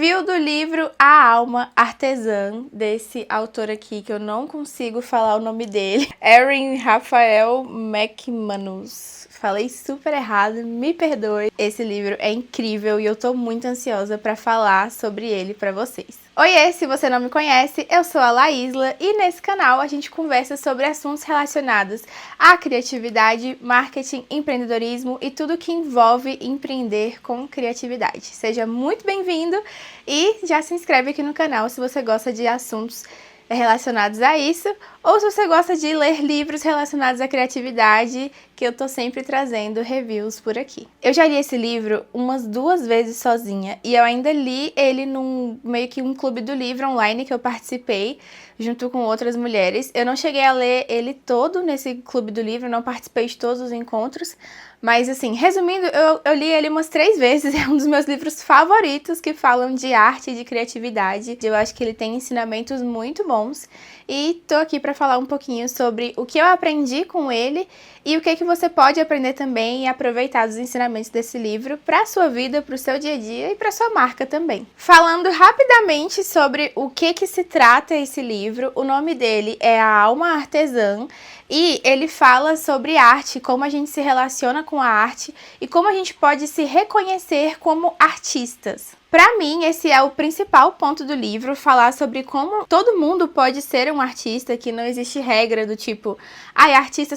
Review do livro A Alma Artesã, desse autor aqui, que eu não consigo falar o nome dele. Erin Raphael McManus. Falei super errado, me perdoe. Esse livro é incrível e eu tô muito ansiosa pra falar sobre ele pra vocês. Oiê, se você não me conhece, eu sou a Laísla e nesse canal a gente conversa sobre assuntos relacionados à criatividade, marketing, empreendedorismo e tudo que envolve empreender com criatividade. Seja muito bem-vindo e já se inscreve aqui no canal se você gosta de assuntos relacionados a isso, ou se você gosta de ler livros relacionados à criatividade, que eu tô sempre trazendo reviews por aqui. Eu já li esse livro umas 2 vezes sozinha, e eu ainda li ele num meio que um clube do livro online que eu participei, junto com outras mulheres. Eu não cheguei a ler ele todo nesse clube do livro, não participei de todos os encontros, mas assim, resumindo, eu li ele umas 3 vezes, é um dos meus livros favoritos que falam de arte e de criatividade. Eu acho que ele tem ensinamentos muito bons e tô aqui para falar um pouquinho sobre o que eu aprendi com ele e o que você pode aprender também e aproveitar dos ensinamentos desse livro para a sua vida, para o seu dia a dia e para sua marca também. Falando rapidamente sobre o que se trata esse livro, o nome dele é A Alma Artesã. E ele fala sobre arte, como a gente se relaciona com a arte e como a gente pode se reconhecer como artistas. Para mim, esse é o principal ponto do livro, falar sobre como todo mundo pode ser um artista, que não existe regra do tipo, artista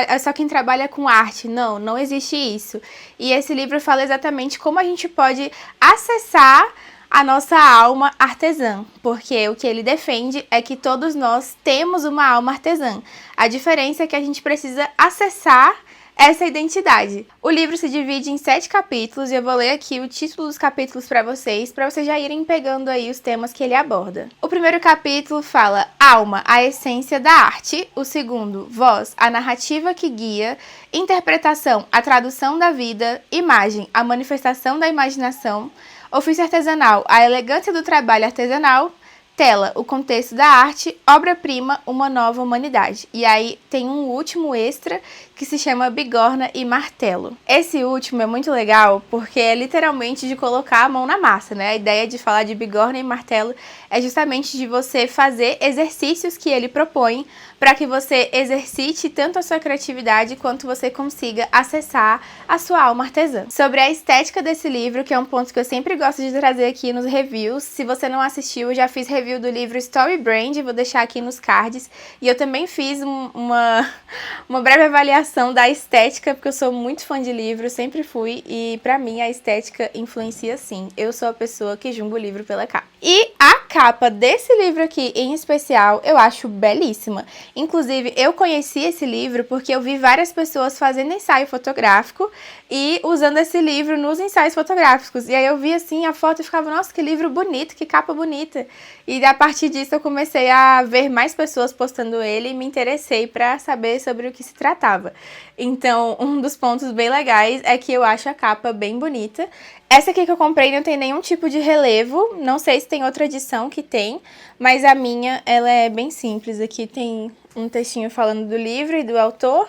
é só quem trabalha com arte. Não, não existe isso. E esse livro fala exatamente como a gente pode acessar a nossa alma artesã, porque o que ele defende é que todos nós temos uma alma artesã. A diferença é que a gente precisa acessar essa identidade. O livro se divide em 7 capítulos e eu vou ler aqui o título dos capítulos para vocês já irem pegando aí os temas que ele aborda. O primeiro capítulo fala Alma, a essência da arte. O segundo, Voz, a narrativa que guia. Interpretação, a tradução da vida. Imagem, a manifestação da imaginação. Ofício artesanal, a elegância do trabalho artesanal. Tela, o contexto da arte. Obra-prima, uma nova humanidade. E aí tem um último extra que se chama Bigorna e Martelo. Esse último é muito legal porque é literalmente de colocar a mão na massa, né? A ideia de falar de bigorna e martelo é justamente de você fazer exercícios que ele propõe para que você exercite tanto a sua criatividade quanto você consiga acessar a sua alma artesã. Sobre a estética desse livro, que é um ponto que eu sempre gosto de trazer aqui nos reviews. Se você não assistiu, eu já fiz review do livro Story Brand, vou deixar aqui nos cards. E eu também fiz uma breve avaliação da estética, porque eu sou muito fã de livro, sempre fui, e pra mim a estética influencia sim. Eu sou a pessoa que julga o livro pela capa. E a capa desse livro aqui, em especial, eu acho belíssima. Inclusive, eu conheci esse livro porque eu vi várias pessoas fazendo ensaio fotográfico e usando esse livro nos ensaios fotográficos. E aí eu vi assim a foto e ficava, nossa, que livro bonito, que capa bonita. E a partir disso eu comecei a ver mais pessoas postando ele e me interessei para saber sobre o que se tratava. Então, um dos pontos bem legais é que eu acho a capa bem bonita. Essa aqui que eu comprei não tem nenhum tipo de relevo, não sei se tem outra edição que tem, mas a minha, ela é bem simples. Aqui tem um textinho falando do livro e do autor,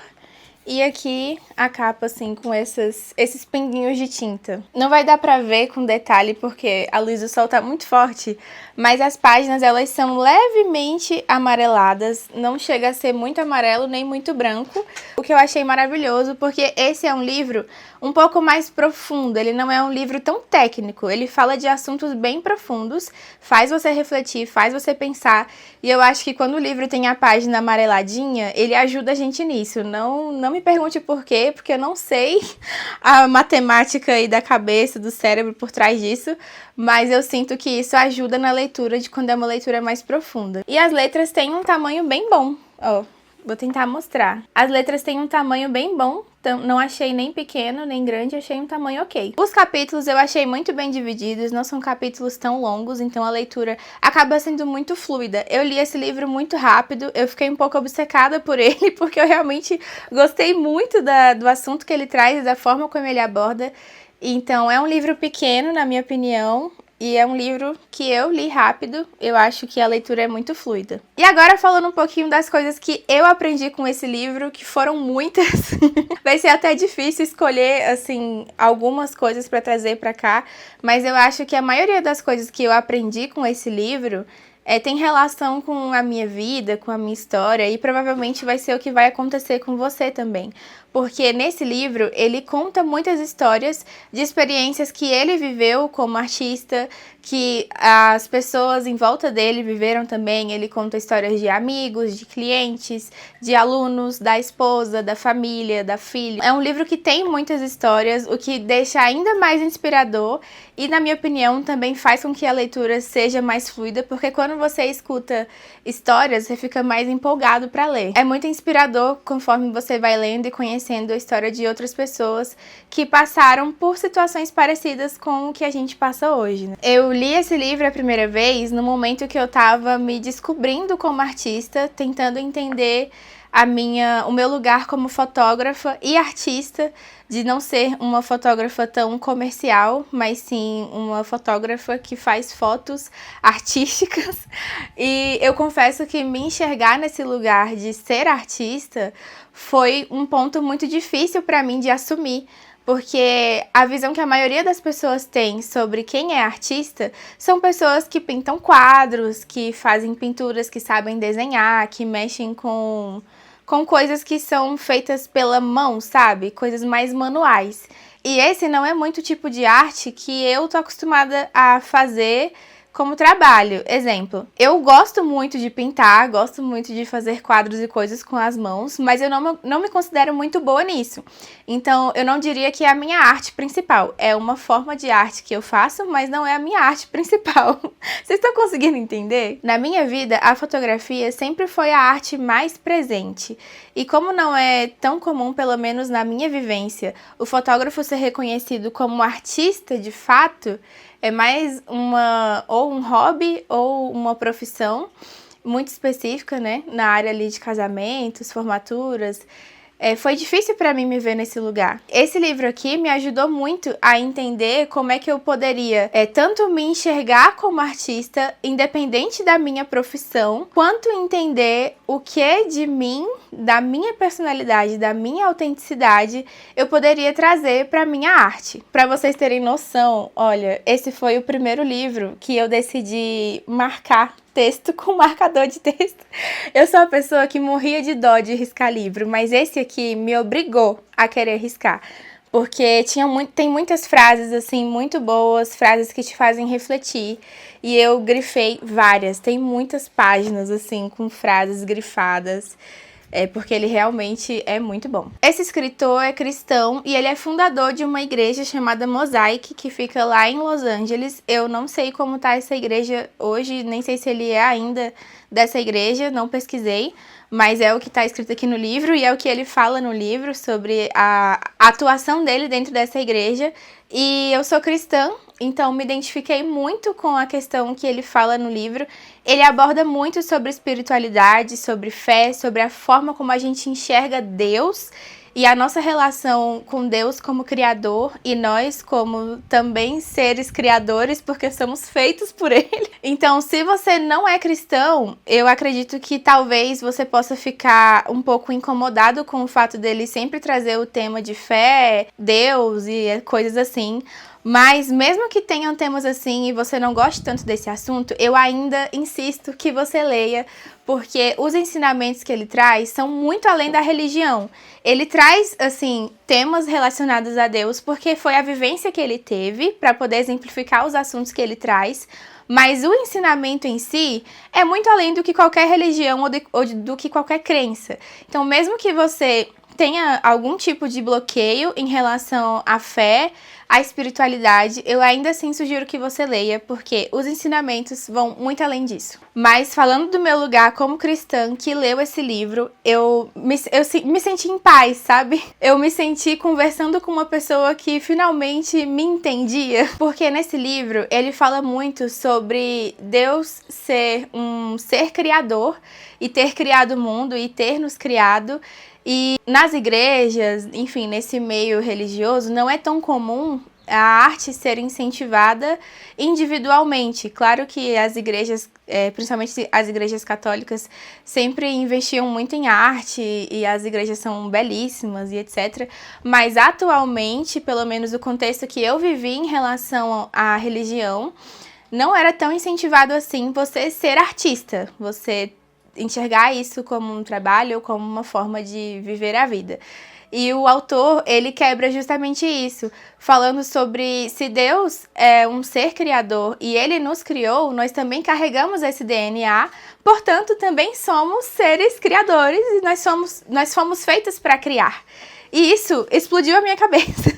e aqui a capa assim com esses pinguinhos de tinta. Não vai dar pra ver com detalhe porque a luz do sol tá muito forte, mas as páginas elas são levemente amareladas, não chega a ser muito amarelo nem muito branco, o que eu achei maravilhoso porque esse é um livro um pouco mais profundo, ele não é um livro tão técnico, ele fala de assuntos bem profundos, faz você refletir, faz você pensar, e eu acho que quando o livro tem a página amareladinha, ele ajuda a gente nisso. Não me pergunte por quê, porque eu não sei a matemática aí da cabeça, do cérebro por trás disso, mas eu sinto que isso ajuda na leitura de quando é uma leitura mais profunda. E as letras têm um tamanho bem bom, ó. Vou tentar mostrar. As letras têm um tamanho bem bom, então não achei nem pequeno nem grande, achei um tamanho ok. Os capítulos eu achei muito bem divididos, não são capítulos tão longos, então a leitura acaba sendo muito fluida. Eu li esse livro muito rápido, eu fiquei um pouco obcecada por ele, porque eu realmente gostei muito do assunto que ele traz e da forma como ele aborda. Então é um livro pequeno, na minha opinião. e é um livro que eu li rápido, eu acho que a leitura é muito fluida. E agora falando um pouquinho das coisas que eu aprendi com esse livro, que foram muitas, vai ser até difícil escolher, assim, algumas coisas para trazer para cá, mas eu acho que a maioria das coisas que eu aprendi com esse livro tem relação com a minha vida, com a minha história, e provavelmente vai ser o que vai acontecer com você também. Porque nesse livro ele conta muitas histórias de experiências que ele viveu como artista, que as pessoas em volta dele viveram também. Ele conta histórias de amigos, de clientes, de alunos, da esposa, da família, da filha. É um livro que tem muitas histórias, o que deixa ainda mais inspirador e, na minha opinião, também faz com que a leitura seja mais fluida, porque quando você escuta histórias, você fica mais empolgado para ler. É muito inspirador conforme você vai lendo e conhecendo a história de outras pessoas que passaram por situações parecidas com o que a gente passa hoje, né? Eu li esse livro a primeira vez no momento que eu tava me descobrindo como artista, tentando entender o meu lugar como fotógrafa e artista, de não ser uma fotógrafa tão comercial, mas sim uma fotógrafa que faz fotos artísticas. E eu confesso que me enxergar nesse lugar de ser artista foi um ponto muito difícil para mim de assumir, porque a visão que a maioria das pessoas tem sobre quem é artista são pessoas que pintam quadros, que fazem pinturas, que sabem desenhar, que mexem com coisas que são feitas pela mão, sabe? Coisas mais manuais. E esse não é muito o tipo de arte que eu tô acostumada a fazer como trabalho. Exemplo, eu gosto muito de pintar, gosto muito de fazer quadros e coisas com as mãos, mas eu não me considero muito boa nisso. Então, eu não diria que é a minha arte principal. É uma forma de arte que eu faço, mas não é a minha arte principal. Vocês estão conseguindo entender? Na minha vida, a fotografia sempre foi a arte mais presente. E como não é tão comum, pelo menos na minha vivência, o fotógrafo ser reconhecido como artista de fato, é mais ou um hobby ou uma profissão muito específica, né? Na área ali de casamentos, formaturas. Foi difícil para mim me ver nesse lugar. Esse livro aqui me ajudou muito a entender como é que eu poderia tanto me enxergar como artista, independente da minha profissão, quanto entender o que de mim, da minha personalidade, da minha autenticidade, eu poderia trazer para minha arte. Para vocês terem noção, olha, esse foi o primeiro livro que eu decidi marcar texto com marcador de texto. Eu sou uma pessoa que morria de dó de riscar livro, mas esse aqui me obrigou a querer riscar, porque tem muitas frases assim muito boas, frases que te fazem refletir, e eu grifei várias, tem muitas páginas assim com frases grifadas. Porque ele realmente é muito bom. Esse escritor é cristão e ele é fundador de uma igreja chamada Mosaic, que fica lá em Los Angeles. Eu não sei como tá essa igreja hoje, nem sei se ele é ainda dessa igreja, não pesquisei, mas é o que está escrito aqui no livro e é o que ele fala no livro sobre a atuação dele dentro dessa igreja. E eu sou cristã, então me identifiquei muito com a questão que ele fala no livro. Ele aborda muito sobre espiritualidade, sobre fé, sobre a forma como a gente enxerga Deus e a nossa relação com Deus como criador e nós como também seres criadores, porque somos feitos por ele. Então, se você não é cristão, eu acredito que talvez você possa ficar um pouco incomodado com o fato dele sempre trazer o tema de fé, Deus e coisas assim. Mas mesmo que tenham temas assim e você não goste tanto desse assunto, eu ainda insisto que você leia, porque os ensinamentos que ele traz são muito além da religião. Ele traz, assim, temas relacionados a Deus, porque foi a vivência que ele teve para poder exemplificar os assuntos que ele traz. Mas o ensinamento em si é muito além do que qualquer religião ou do que qualquer crença. Então, mesmo que você tenha algum tipo de bloqueio em relação à fé, à espiritualidade, eu ainda assim sugiro que você leia, porque os ensinamentos vão muito além disso. Mas falando do meu lugar como cristã que leu esse livro, eu me senti em paz, sabe? Eu me senti conversando com uma pessoa que finalmente me entendia, porque nesse livro ele fala muito sobre Deus ser um ser criador e ter criado o mundo e ter nos criado. E nas igrejas, enfim, nesse meio religioso, não é tão comum a arte ser incentivada individualmente. Claro que as igrejas, principalmente as igrejas católicas, sempre investiam muito em arte e as igrejas são belíssimas e etc. Mas atualmente, pelo menos o contexto que eu vivi em relação à religião, não era tão incentivado assim você ser artista, você enxergar isso como um trabalho ou como uma forma de viver a vida. E o autor, ele quebra justamente isso, falando sobre se Deus é um ser criador e ele nos criou, nós também carregamos esse DNA, portanto também somos seres criadores e nós fomos feitos para criar. E isso explodiu a minha cabeça,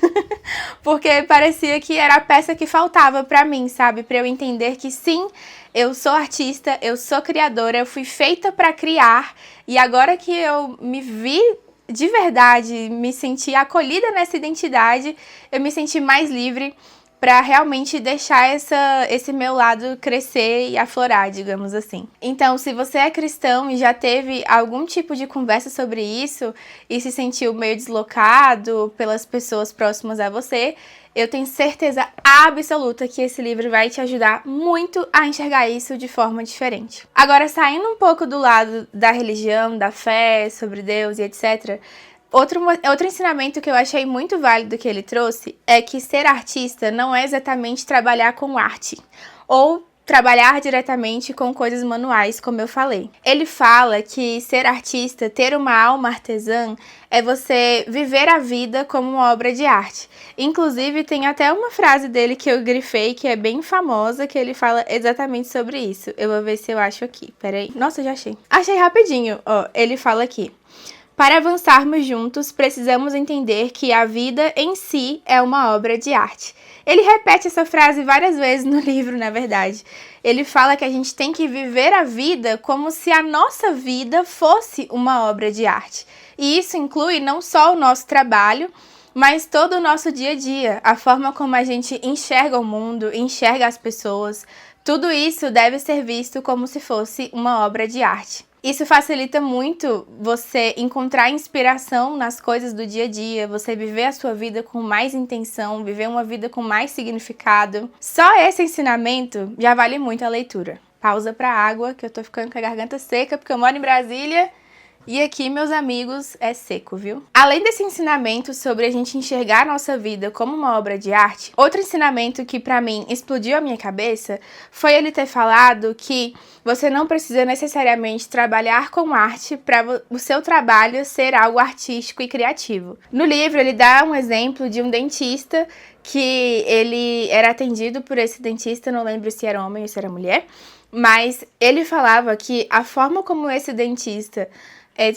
porque parecia que era a peça que faltava pra mim, sabe? Pra eu entender que sim, eu sou artista, eu sou criadora, eu fui feita pra criar, e agora que eu me vi de verdade, me senti acolhida nessa identidade, eu me senti mais livre para realmente deixar esse meu lado crescer e aflorar, digamos assim. Então, se você é cristão e já teve algum tipo de conversa sobre isso e se sentiu meio deslocado pelas pessoas próximas a você, eu tenho certeza absoluta que esse livro vai te ajudar muito a enxergar isso de forma diferente. Agora, saindo um pouco do lado da religião, da fé, sobre Deus e etc., Outro ensinamento que eu achei muito válido que ele trouxe é que ser artista não é exatamente trabalhar com arte ou trabalhar diretamente com coisas manuais, como eu falei. Ele fala que ser artista, ter uma alma artesã, é você viver a vida como uma obra de arte. Inclusive, tem até uma frase dele que eu grifei, que é bem famosa, que ele fala exatamente sobre isso. Eu vou ver se eu acho aqui, peraí. Nossa, já achei. Achei rapidinho, ó, ele fala aqui. Para avançarmos juntos, precisamos entender que a vida em si é uma obra de arte. Ele repete essa frase várias vezes no livro, na verdade. Ele fala que a gente tem que viver a vida como se a nossa vida fosse uma obra de arte. E isso inclui não só o nosso trabalho, mas todo o nosso dia a dia, a forma como a gente enxerga o mundo, enxerga as pessoas. Tudo isso deve ser visto como se fosse uma obra de arte. Isso facilita muito você encontrar inspiração nas coisas do dia a dia, você viver a sua vida com mais intenção, viver uma vida com mais significado. Só esse ensinamento já vale muito a leitura. Pausa pra água, que eu tô ficando com a garganta seca, porque eu moro em Brasília e aqui, meus amigos, é seco, viu? Além desse ensinamento sobre a gente enxergar a nossa vida como uma obra de arte, outro ensinamento que pra mim explodiu a minha cabeça foi ele ter falado que você não precisa necessariamente trabalhar com arte para o seu trabalho ser algo artístico e criativo. No livro, ele dá um exemplo de um dentista que ele era atendido por esse dentista, não lembro se era homem ou se era mulher, mas ele falava que a forma como esse dentista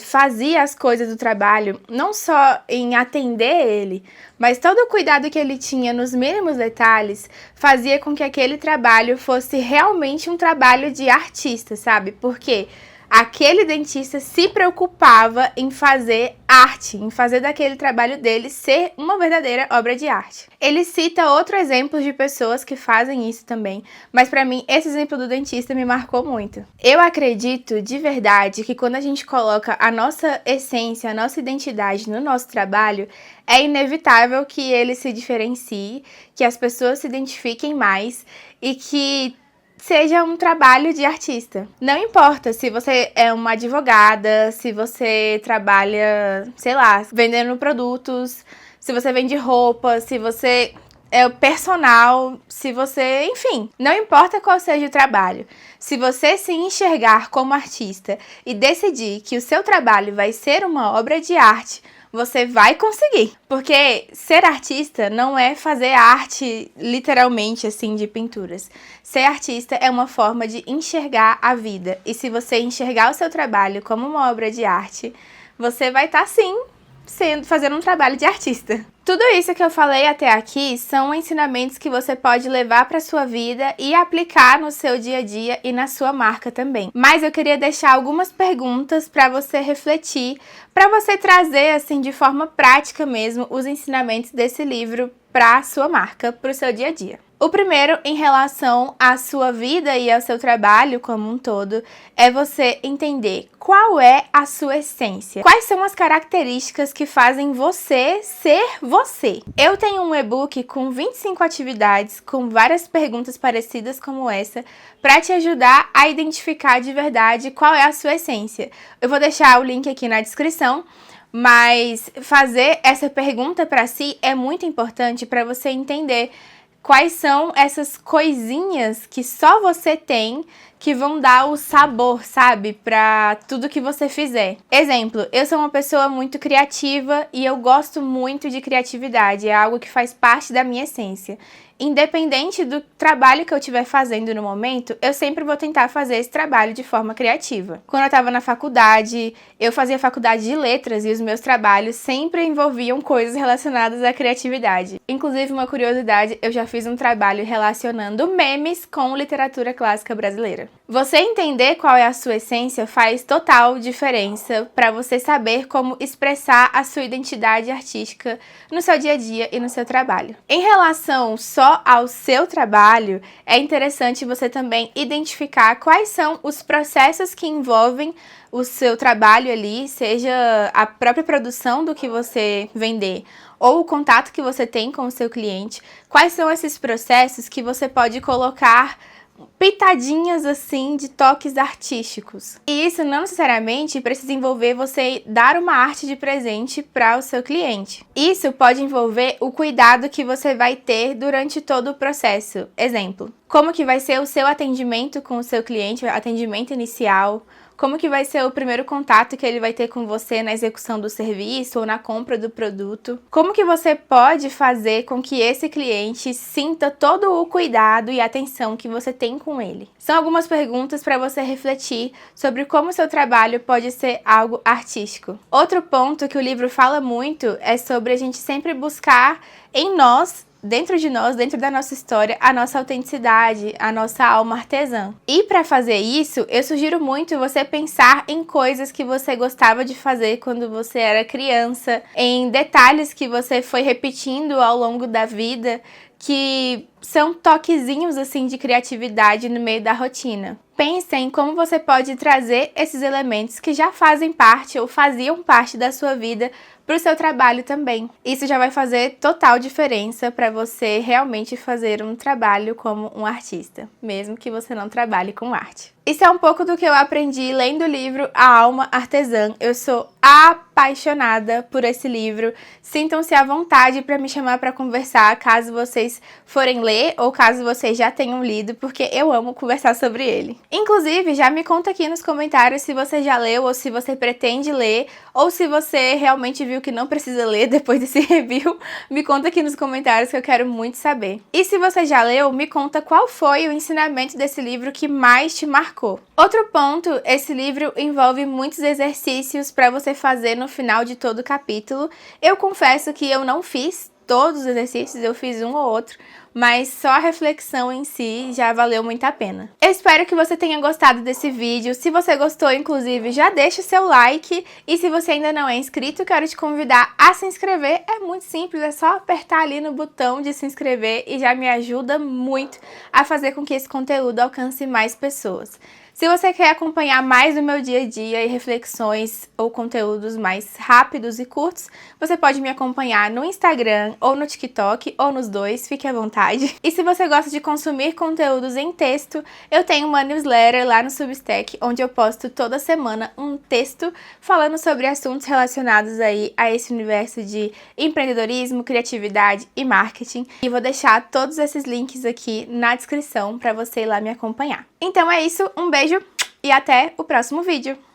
fazia as coisas do trabalho, não só em atender ele, mas todo o cuidado que ele tinha nos mínimos detalhes, fazia com que aquele trabalho fosse realmente um trabalho de artista, sabe? Porque aquele dentista se preocupava em fazer arte, em fazer daquele trabalho dele ser uma verdadeira obra de arte. Ele cita outro exemplo de pessoas que fazem isso também, mas pra mim esse exemplo do dentista me marcou muito. Eu acredito de verdade que quando a gente coloca a nossa essência, a nossa identidade no nosso trabalho, é inevitável que ele se diferencie, que as pessoas se identifiquem mais e que seja um trabalho de artista. Não importa se você é uma advogada, se você trabalha, sei lá, vendendo produtos, se você vende roupa, se você é o personal, se você, enfim, não importa qual seja o trabalho. Se você se enxergar como artista e decidir que o seu trabalho vai ser uma obra de arte, você vai conseguir. Porque ser artista não é fazer arte literalmente assim de pinturas. Ser artista é uma forma de enxergar a vida. E se você enxergar o seu trabalho como uma obra de arte, você vai estar sim fazendo um trabalho de artista. Tudo isso que eu falei até aqui são ensinamentos que você pode levar para sua vida e aplicar no seu dia a dia e na sua marca também. Mas eu queria deixar algumas perguntas para você refletir, para você trazer assim de forma prática mesmo os ensinamentos desse livro para a sua marca, para o seu dia a dia. O primeiro, em relação à sua vida e ao seu trabalho como um todo, é você entender qual é a sua essência. Quais são as características que fazem você ser você. Eu tenho um e-book com 25 atividades, com várias perguntas parecidas como essa, para te ajudar a identificar de verdade qual é a sua essência. Eu vou deixar o link aqui na descrição. Mas fazer essa pergunta para si é muito importante para você entender quais são essas coisinhas que só você tem que vão dar o sabor, sabe, para tudo que você fizer. Exemplo, eu sou uma pessoa muito criativa e eu gosto muito de criatividade, é algo que faz parte da minha essência. Independente do trabalho que eu estiver fazendo no momento, eu sempre vou tentar fazer esse trabalho de forma criativa. Quando eu estava na faculdade, eu fazia faculdade de letras e os meus trabalhos sempre envolviam coisas relacionadas à criatividade. Inclusive, uma curiosidade, eu já fiz um trabalho relacionando memes com literatura clássica brasileira. Você entender qual é a sua essência faz total diferença para você saber como expressar a sua identidade artística no seu dia a dia e no seu trabalho. Em relação só ao seu trabalho, é interessante você também identificar quais são os processos que envolvem o seu trabalho ali, seja a própria produção do que você vender ou o contato que você tem com o seu cliente, quais são esses processos que você pode colocar pitadinhas assim de toques artísticos. E isso não necessariamente precisa envolver você dar uma arte de presente para o seu cliente. Isso pode envolver o cuidado que você vai ter durante todo o processo. Exemplo, como que vai ser o seu atendimento com o seu cliente, atendimento inicial, como que vai ser o primeiro contato que ele vai ter com você na execução do serviço ou na compra do produto. Como que você pode fazer com que esse cliente sinta todo o cuidado e atenção que você tem com ele. São algumas perguntas para você refletir sobre como o seu trabalho pode ser algo artístico. Outro ponto que o livro fala muito é sobre a gente sempre buscar em nós, dentro de nós, dentro da nossa história, a nossa autenticidade, a nossa alma artesã. E para fazer isso, eu sugiro muito você pensar em coisas que você gostava de fazer quando você era criança, em detalhes que você foi repetindo ao longo da vida, que são toquezinhos assim de criatividade no meio da rotina. Pense em como você pode trazer esses elementos que já fazem parte ou faziam parte da sua vida para o seu trabalho também. Isso já vai fazer total diferença para você realmente fazer um trabalho como um artista, mesmo que você não trabalhe com arte. Isso é um pouco do que eu aprendi lendo o livro A Alma Artesã. Eu sou apaixonada por esse livro. Sintam-se à vontade para me chamar para conversar, caso vocês forem ler ou caso vocês já tenham lido, porque eu amo conversar sobre ele. Inclusive, já me conta aqui nos comentários se você já leu ou se você pretende ler, ou se você realmente viu que não precisa ler depois desse review. Me conta aqui nos comentários que eu quero muito saber. E se você já leu, me conta qual foi o ensinamento desse livro que mais te marcou. Outro ponto, esse livro envolve muitos exercícios para você fazer no final de todo o capítulo. Eu confesso que eu não fiz todos os exercícios, eu fiz um ou outro, mas só a reflexão em si já valeu muito a pena. Eu espero que você tenha gostado desse vídeo. Se você gostou, inclusive, já deixa o seu like. E se você ainda não é inscrito, quero te convidar a se inscrever. É muito simples, é só apertar ali no botão de se inscrever e já me ajuda muito a fazer com que esse conteúdo alcance mais pessoas. Se você quer acompanhar mais o meu dia a dia e reflexões ou conteúdos mais rápidos e curtos, você pode me acompanhar no Instagram ou no TikTok, ou nos dois, fique à vontade. E se você gosta de consumir conteúdos em texto, eu tenho uma newsletter lá no Substack, onde eu posto toda semana um texto falando sobre assuntos relacionados aí a esse universo de empreendedorismo, criatividade e marketing. E vou deixar todos esses links aqui na descrição para você ir lá me acompanhar. Então é isso, um beijo e até o próximo vídeo!